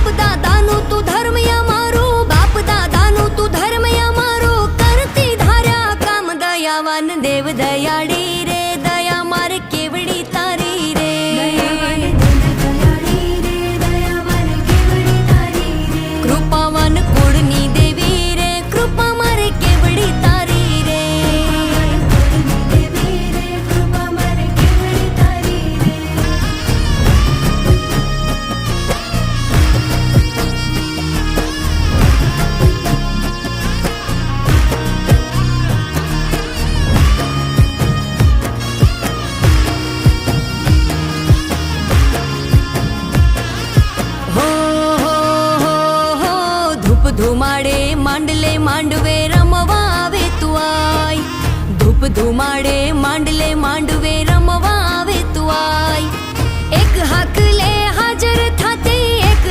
બાપ દાદાનું તું ધર્મ અમારું, બાપ દાદાનું તું ધર્મ અમારું, કરતી ધાર્યા કામ દયાવાન દેવ દયાળી રે, દયા મારે કેવડી તારી રે, કૃપાવાન કુળની દેવી રે, કૃપા મારે કેવડી તારી રે, ધુમાડે માંડલે માંડવે રમવા આવે તું આય, ધૂપ ધુમાડે માંડલે માંડવે